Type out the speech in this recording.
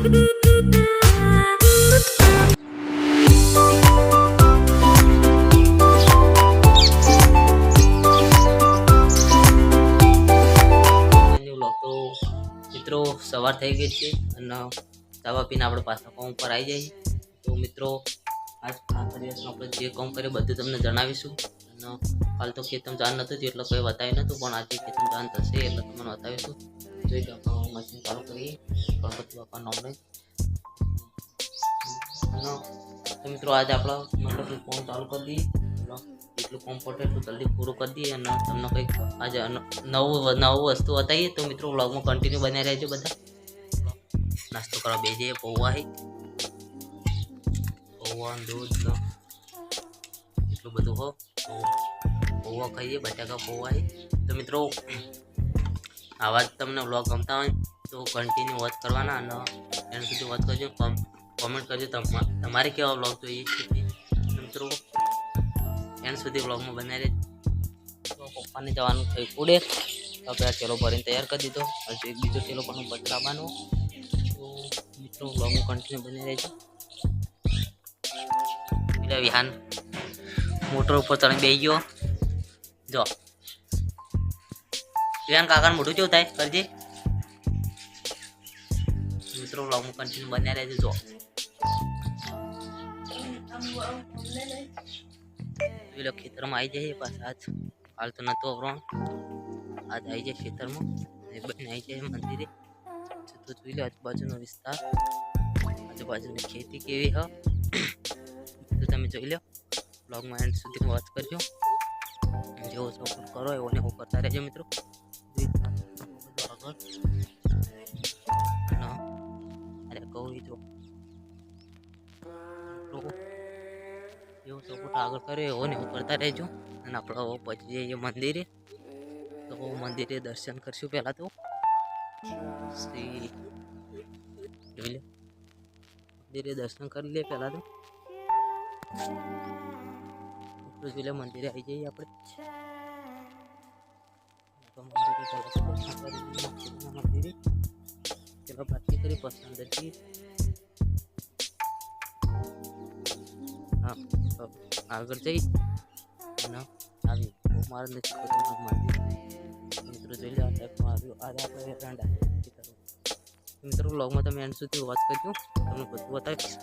મિત્રો સવાર થઈ ગઈ છે અને દવા પીને આપણે પાછા કામ ઉપર આવી જઈએ. તો મિત્રો આજ આખા દિવસમાં આપણે જે કામ કરીએ બધું તમને જણાવીશું. અને હાલ તો ખેતમ જાન નહોતું એટલે કોઈ બતાવ્યું નહોતું, પણ આજે ખેતમ જાન થશે એટલે તમને બતાવીશું. જોઈ કે આપણે મશીન ચાલુ કરીએ ગણપતિ બાપાનો નામ લઈ. તો મિત્રો આજે આપણે મતલબ ફોન ચાલુ કરી દઈએ. એટલું કામ પડે એટલું જલ્દી પૂરું કરી દઈએ અને તમને કંઈક આજે નવું વસ્તુ બતાવીએ. તો મિત્રો વ્લોગમાં કન્ટિન્યુ બન્યા રહેજો. બધા નાસ્તો કરવા બેસી જઈએ. પૌવા દૂધ એટલું બધું હો. પૌવા ખાઈએ, બટાકા પૌવા. તો મિત્રો આવા જ તમને વ્લોગ ગમતા હોય તો કન્ટિન્યુ વોચ કરવાના અને એના સુધી વોચ કરજો. કોમેન્ટ કરજો તમારે કેવા વ્લોગ જોઈએ છે. મિત્રો એન્ડ સુધી વ્લોગમાં બનાવી રહેજો. તો પપ્પાને જવાનું થઈ પૂડે તો આપણે આ ચેલો ભરીને તૈયાર કરી દીધો. હજુ એક બીજો ચેલો પણ બદલાવાનો. તો મિત્રો વ્લોગમાં કન્ટિન્યુ બની રહેજો. એટલે વિહાન મોટર ઉપર ચડી બેસી ગયો. જો વિહાન કાકાને મોટું કેવું થાય કરજે. મિત્રો વ્લોગમાં કન્ટિન્યુ બન્યા રહેજો. જો પેલો ખેતરમાં આવી જાય પાછા. આજ હાલ તો નહોતું અવરણ, આજ આવી જાય ખેતરમાં. બહેન આવી જાય મંદિરે. તો જોઈ લો આજુબાજુનો વિસ્તાર, આજુબાજુની ખેતી કેવી હ તો તમે જોઈ લો. બ્લોગમાં એન્ડ સુધી વોચ કરજો. જેવો સપોર્ટ કરો એવો ને હું કરતા રહેજો મિત્રો. અરે કહું જો એવો સપોર્ટ આગળ કરે એવો ને હું કરતા રહેજો. અને આપણે પછી જઈએ મંદિરે. તો મંદિરે દર્શન કરશું. પહેલાં તો મંદિરે દર્શન કરી લે. પહેલાં તો જોઈ લે મંદિરે આવી જઈએ આપણે. મંદિરે પેલા પ્રાર્થના કરી પછી અંદર જઈએ. હા આગળ જઈ અને આવી મારે નથી મંદિર. મિત્રો જોઈ લે આ ટાઈપમાં આવ્યું. આજે આપણે એરંડા મિત્રો વ્લોગમાં તમે એન્ડ સુધી વોચ કરજો. તમને બધું બતાવીશ.